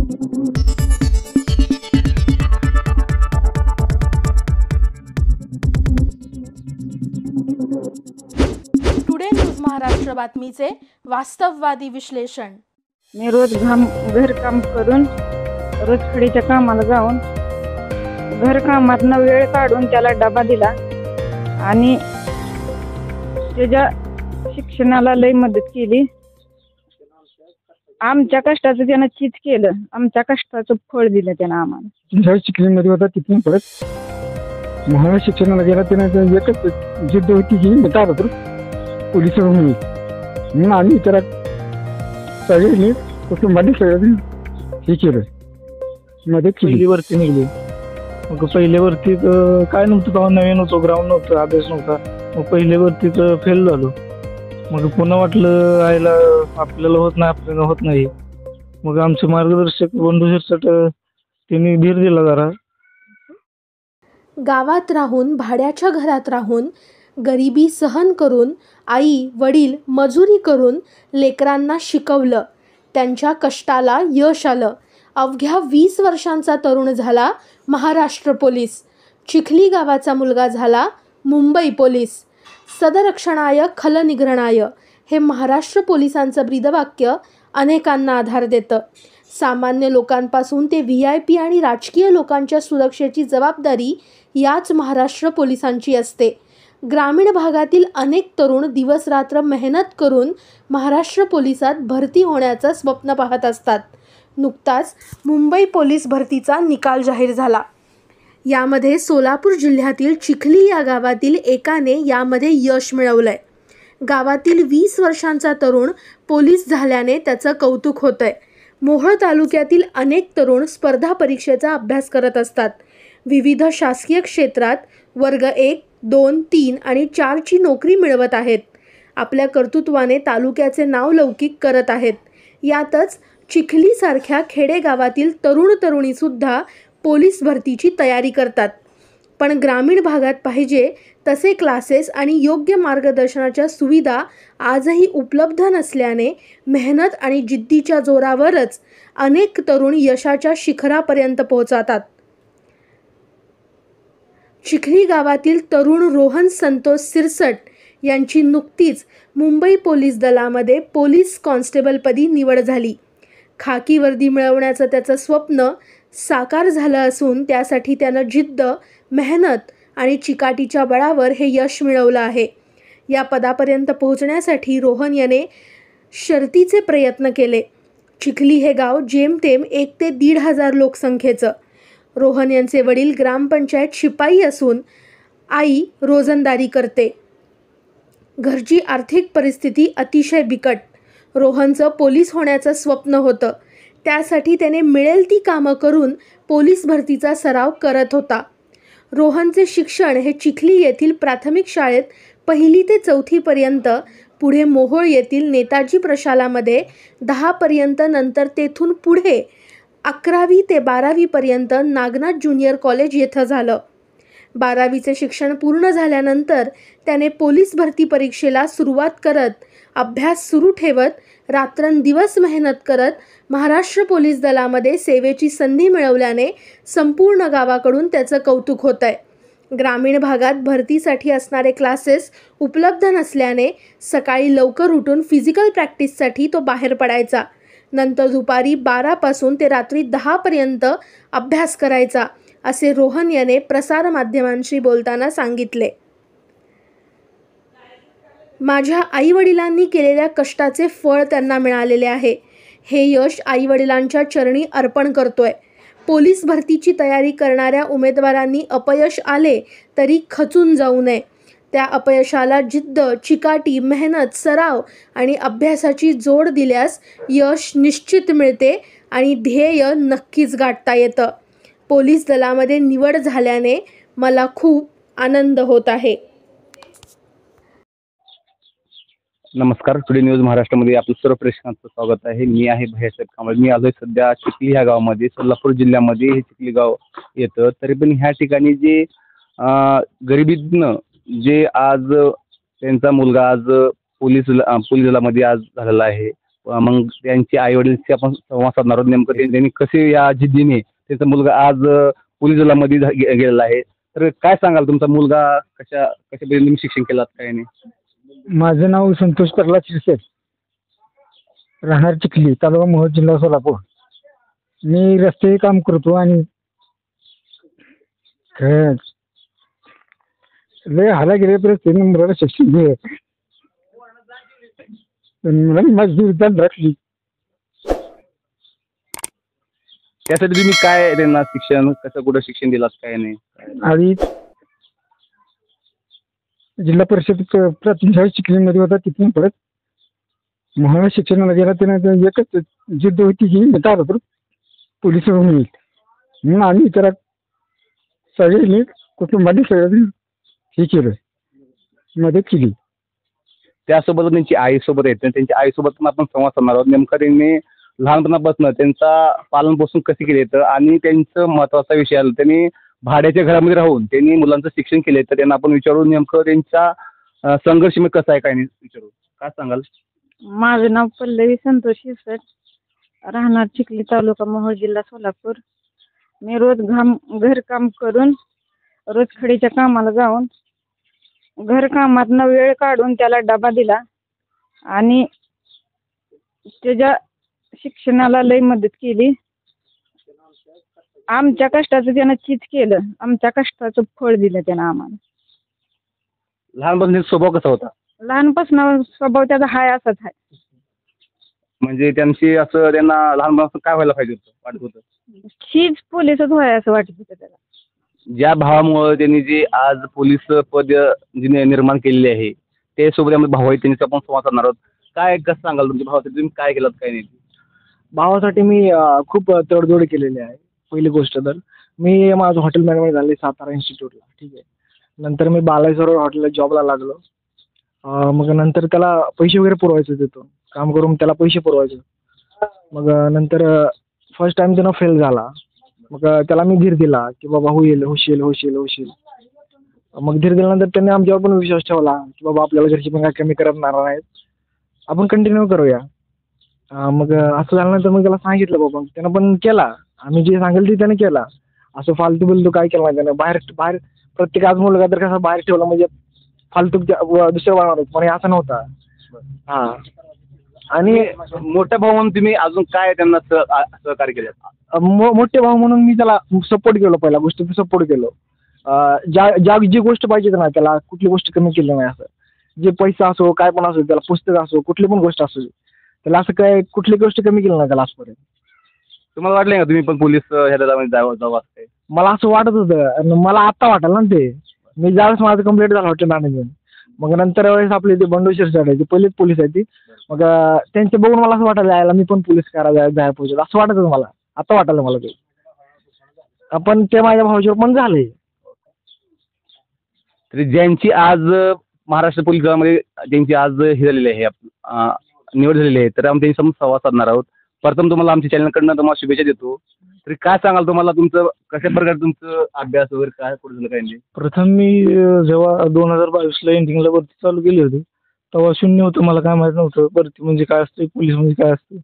Today news Maharashtra बातमीचे वास्तववादी विश्लेषण। मी रोज घरकाम करून रोज खडीच्या कामाला जाऊन घरकामातनं वेळ काढून त्याला डबा दिला आणि त्याच्या शिक्षणाला लई मदत केली। आमच्या कष्टाचं त्यानं चीज केलं, आमच्या कष्टाचं फळ दिलं त्यानं आम्हाला। ज्या चिखलीमध्ये होता तिथून परत महाराष्ट्र शिक्षणाला गेला, त्यानं एकच जिद्द होती की मी काय होतो पोलीस होईल म्हणून आम्ही त्याला सगळ्यांनी कुटुंबाने सगळ्यांनी हे केलं, मदत केली। पहिली वरती निघली, मग पहिले वरती काय नव्हतं, तेव्हा नवीन होतो, ग्राउंड नव्हतं, अभ्यास नव्हता, मग पहिले वरती फेल झालो। मग पुन्हा वाटलं आयला आपल्याला होत नाही, मग आमचे मार्गदर्शक बंधू शिरसट त्यांनी धीर दिला जरा। गावात राहून भाड्याच्या घरात राहून गरिबी सहन करून आई वडील मजुरी करून लेकरांना शिकवलं, त्यांच्या कष्टाला यश आलं। अवघ्या 20 वर्षांचा तरुण झाला महाराष्ट्र पोलीस, चिखली गावाचा मुलगा झाला मुंबई पोलीस। सदरक्षणाय खलनिग्रहणाय हे महाराष्ट्र पोलिसांचं ब्रीदवाक्य अनेकांना आधार देतं। सामान्य लोकांपासून ते VIP आणि राजकीय लोकांच्या सुरक्षेची जबाबदारी याच महाराष्ट्र पोलिसांची असते। ग्रामीण भागातील अनेक तरुण दिवस रात्र मेहनत करून महाराष्ट्र पोलिसात भरती होण्याचं स्वप्न पाहत असतात। नुकताच मुंबई पोलीस भरतीचा निकाल जाहीर झाला। यामध्ये सोलापूर जिल्ह्यातील चिखली या गावातील एकाने यामध्ये यश मिळवलंय। गावातील 20 वर्षांचा तरुण पोलीस झाल्याने त्याचं कौतुक होतंय। मोहोळ तालुक्यातील अनेक तरुण स्पर्धा परीक्षेचा अभ्यास करत असतात। विविध शासकीय क्षेत्रात वर्ग 1, 2, 3 आणि 4 ची नोकरी मिळवत आहेत। आपल्या कर्तृत्वाने तालुक्याचे नाव लौकिक करत आहेत। यातच चिखलीसारख्या खेडेगावातील तरुण तरुणी सुद्धा पोलीस भरतीची तयारी करतात। पण ग्रामीण भागात पाहिजे तसे क्लासेस आणि योग्य मार्गदर्शनाच्या सुविधा आजही उपलब्ध नसल्याने मेहनत आणि जिद्दीच्या जोरावरच अनेक तरुण यशाच्या शिखरापर्यंत पोहोचतात। चिखली गावातील तरुण रोहन संतोष सिरसट यांची नुकतीच मुंबई पोलीस दलामध्ये पोलीस कॉन्स्टेबलपदी निवड झाली। खाकी वर्दी मिळवण्याचं त्याचं स्वप्न साकार झालं असून त्यासाठी त्यानं जिद्द, मेहनत आणि चिकाटीच्या बळावर हे यश मिळवलं आहे। या पदापर्यंत पोहोचण्यासाठी रोहन याने शर्तीचे प्रयत्न केले। चिखली हे गाव जेमतेम 1 ते 1,500 लोकसंख्येचं। रोहन यांचे वडील ग्रामपंचायत शिपाई असून आई रोजंदारी करते। घरची आर्थिक परिस्थिती अतिशय बिकट। रोहनचं पोलीस होण्याचं स्वप्न होतं, त्यासाठी त्याने मिळेल ती कामं करून पोलीस भरतीचा सराव करत होता। रोहनचे शिक्षण हे चिखली येथील प्राथमिक शाळेत 1ली ते 4थी पर्यंत, पुढे मोहोळ येथील नेताजी प्रशालामध्ये 10 पर्यंत, नंतर तेथून पुढे 11वी ते 12वी पर्यंत नागनाथ ज्युनियर कॉलेज येथे झालं। 12वीचे शिक्षण पूर्ण झाल्यानंतर त्याने पोलीस भरती परीक्षेला सुरुवात करत अभ्यास सुरू ठेवत रात्रंदिवस मेहनत करत महाराष्ट्र पोलीस दलामध्ये सेवेची संधी मिळवल्याने संपूर्ण गावाकडून त्याचं कौतुक होतंय। ग्रामीण भागात भरतीसाठी असणारे क्लासेस उपलब्ध नसल्याने सकाळी लवकर उठून फिजिकल प्रॅक्टिससाठी तो बाहेर पडायचा, नंतर दुपारी 12 पासून ते रात्री 10 पर्यंत अभ्यास करायचा, असे रोहन याने प्रसारमाध्यमांशी बोलताना सांगितले। माझ्या आईवडिलांनी केलेल्या कष्टाचे फळ त्यांना मिळालेले आहे। हे यश आईवडिलांच्या चरणी अर्पण करतोय। पोलीस भरतीची तयारी करणाऱ्या उमेदवारांनी अपयश आले तरी खचून जाऊ नये। त्या अपयशाला जिद्द, चिकाटी, मेहनत, सराव आणि अभ्यासाची जोड दिल्यास यश निश्चित मिळते आणि ध्येय नक्कीच गाठता येतं। पोलीस दलामध्ये निवड झाल्याने मला खूप आनंद होत आहे। नमस्कार, टुडे न्यूज महाराष्ट्रामध्ये आपलं सर्व प्रेक्षकांचं स्वागत आहे। मी आहे भैयासाहेब कांबळे। मी आलोय सध्या चिखली ह्या गावामध्ये, सोलापूर जिल्ह्यामध्ये हे चिखली गाव येतं। तरी पण ह्या ठिकाणी जे गरिबीतनं जे आज त्यांचा मुलगा आज पोलीस दलामध्ये आज झालेला आहे, मग त्यांचे आई वडीलशी आपण संवाद साधणार आहोत. नेमकं त्यांनी कसे या जिद्दीने त्यांचा मुलगा आज पोलीस दलामध्ये गेलेला आहे. तर काय सांगाल, तुमचा मुलगा कशा पद्धतीने तुम्ही शिक्षण केलात काय नाही? माझं नाव संतोष प्रल्हाद शिरसट, राहणार चिखली, तालुका मोहोळ, जिल्हा सोलापूर. मी रस्ते काम करतो आणि लय हाला गेले परिस्थिती मुलाला शिक्षण दे, मुलांनी माझी विधान राखली. त्यासाठी तुम्ही काय त्यांना शिक्षण कसं कुठं शिक्षण दिलात काय नाही? आणि जिल्हा परिषद प्राथमिक शाळा चिखलीमध्ये होता, तिथून परत मोहोळ शिक्षणाला गेला. त्यानं एकच जिद्द होती की मी तारापूर पोलीस होईल. म्हणून आम्ही इतर सगळ्यांनी कुटुंबाने सगळ्यांनी हे केलं, मदत केली. त्यासोबत त्यांची आईसोबत आहेत, त्यांच्या आईसोबत पण आपण संवाद साधणार आहोत. नेमकं त्यांनी लहानपणापासून त्यांचा पालन पोषण कसे केले तर आणि त्यांचं महत्त्वाचा विषय आला, त्यांनी भाड्याच्या घरामध्ये राहून त्यांनी मुलांचं शिक्षण केले. तर त्यांना आपण विचारू नेमकं त्यांचा संघर्ष मग कसा आहे काय नाही विचारू. काय सांगाल? माझं नाव पल्लवी संतोष शिरसट, राहणार चिखली, तालुका मोहोळ, जिल्हा सोलापूर. मी रोज घरकाम करून रोज खडीच्या कामाला जाऊन घरकामातनं वेळ काढून त्याला डबा दिला आणि त्याच्या शिक्षणाला लई मदत केली. आमच्या कष्टाचं त्यानं चीज केलं, आमच्या कष्टाचं फळ दिलं त्यानं आम्हाला. लहानपणी स्वभाव कसा होता? लहानपासून स्वभाव त्याचा हाय असाच आहे. म्हणजे त्यांची असं त्यांना लहानपणापासून काय व्हायला पाहिजे होतं वाटत होतं? चीज पोलीसच व्हाय असं वाटत होतं त्याला. ज्या भावामुळे त्यांनी जे आज पोलीस पद जे निर्माण केलेले आहे त्यासोबत त्यामध्ये भाऊ आहेत त्यांच्याशी आपण संवाद साधणार आहोत. काय कसं सांगाल तुमच्या भावासाठी तुम्ही काय केलं काय नाही? भावासाठी मी खूप तडजोड केलेली आहे. पहिली गोष्ट तर मी माझं हॉटेल मॅनेजमेंट झाले सातारा इन्स्टिट्यूटला, ठीक आहे. नंतर मी बालाजीसरोवर हॉटेलला जॉबला लागलो. मग नंतर त्याला पैसे वगैरे पुरवायचे, तिथून काम करून त्याला पैसे पुरवायचे. मग नंतर फर्स्ट टाइम त्यानं फेल झाला. मग त्याला मी धीर दिला की बाबा होशील. मग धीर दिल्यानंतर त्याने आमच्यावर पण विश्वास ठेवला की बाबा आपल्याला घरची पण काय कमी करणार नाहीत, आपण कंटिन्यू करूया. मग असं झाल्यानंतर मग त्याला सांगितलं बाबा, त्यानं पण केला. आम्ही जे सांगेल ते त्याने केला. असं फालतू बिलतू काय केलं नाही त्यानं. बाहेर प्रत्येक आज मुलगा तर कसा बाहेर ठेवला म्हणजे फालतू दुसरं बनवणार पण असं नव्हता. हां. आणि मोठा भाऊ म्हणून तुम्ही अजून काय त्यांना सहकार्य केलं? मोठे भाऊ म्हणून मी त्याला सपोर्ट केलो. पहिला गोष्ट सपोर्ट केलो. जी गोष्ट पाहिजे ना त्याला कुठली गोष्ट कमी केली नाही. असं जे पैसा असो काय पण असो, त्याला पुस्तक असो कुठली पण गोष्ट असो, त्याला असं काय कुठली गोष्ट कमी केली नाही त्याला आजपर्यंत. तुम्हाला वाटलं का तुम्ही पण पोलीस ह्या दलामध्ये जावं असं? मला असं वाटत होतं आणि मला आत्ता वाटेल ना ते. मी ज्यावेळेस माझं कंप्लीट झालं हॉटेल मॅनेजमेंट, मग नंतर वेळेस आपले ते बंडू शिरसाट आहे, ते पहिलेच पोलीस आहे ती. मग त्यांचे बघून मला असं वाटायला यायला मी पण पोलीस करायला जायला पाहिजे असं वाटत होतं मला. आता वाटायला मला ते. आपण ते माझ्या भावाच्यावर पण झाले. तरी ज्यांची आज महाराष्ट्र पोलीस दलामध्ये ज्यांची आज हे झालेली आहे निवड झालेली आहे, तर आम्ही त्यांच्यासमोर संवाद साधणार आहोत. प्रथम तुम्हाला आमच्या चॅनलकडनं तुम्हाला शुभेच्छा देतो. तरी काय सांगाल तुम्हाला तुमचं कशा प्रकारे तुमचं अभ्यास वगैरे काय पुढे झालं काय नाही? प्रथम मी जेव्हा 2022ला एंडिंगला भरती चालू केली होती तेव्हा शून्य होतं, मला काय माहीत नव्हतं भरती म्हणजे काय असते, पोलीस म्हणजे काय असते.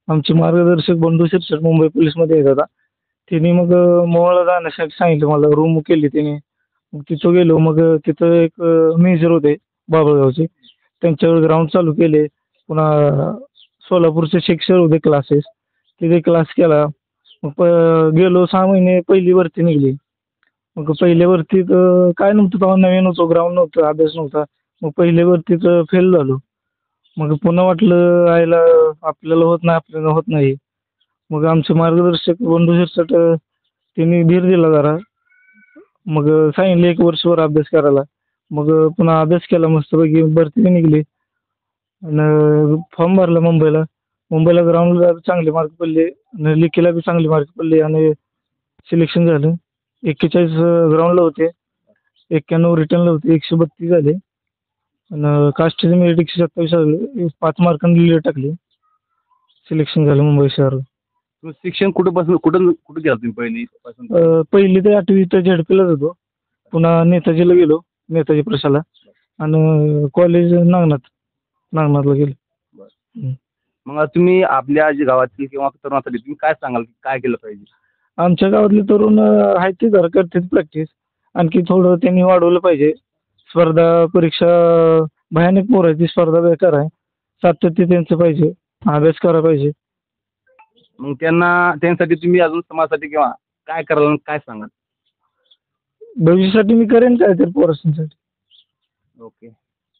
आमचे मार्गदर्शक बंडू शिरसाट मुंबई पोलीसमध्ये येत होता. त्यांनी मग मोहोळला जाण्यासाठी सांगितलं मला, रूम केली त्याने. मग तिथं गेलो. मग तिथं एक मेजर होते बाबळगावचे, त्यांच्यावर ग्राउंड चालू केले. पुन्हा सोलापूरचे शिक्षक होते क्लासेस, तिथे क्लास केला. मग गेलो 6 महिने पहिली भरती निघली. मग पहिल्या भरतीत काय नव्हतं तेव्हा, नवीन होतो, ग्राउंड नव्हतं, अभ्यास नव्हता. मग पहिल्या भरतीत फेल झालो. मग पुन्हा वाटलं आयला आपल्याला होत नाही. मग आमचे मार्गदर्शक बंडू शिरसाट त्यांनी धीर दिला जरा. मग सांगितलं 1 वर्षभर अभ्यास करायला. मग पुन्हा अभ्यास केला मस्तपैकी, भरती निघली आणि फॉर्म भरला मुंबईला ग्राउंडला चांगले मार्क पडले आणि लेखीला बी चांगले मार्क पडले आणि सिलेक्शन झालं. 41 ग्राउंडला होते, 91 रिटर्नला होते, 132 झाले आणि कास्टचे मेरिट 127 झाले. 5 मार्कांनी लीड टाकली, सिलेक्शन झालं मुंबई शहर. शिक्षण कुठे गेला तुम्ही पहिली ते 8वी तर झेडपीलाच होतो. पुन्हा नेताजीला गेलो, नेताजी प्रशाला, आणि कॉलेज नागनाथला गेलो. मग आता तुम्ही आपल्या जे गावातील किंवा तरुणासाठी तुम्ही काय सांगाल की काय केलं पाहिजे? आमच्या गावातले तरुण आहेत ते जरा करतात प्रॅक्टिस. आणखी थोडं त्यांनी वाढवलं पाहिजे. स्पर्धा परीक्षा भयानक पोर आहे, ती स्पर्धा बेकार आहे. सातत्य त्यांचं पाहिजे, अभ्यास करायला पाहिजे. मग त्यांसाठी तुम्ही अजून समाजासाठी किंवा काय कराल आणि काय सांगाल? भविष्यासाठी मी करेन काय तर पोरांसाठी. ओके.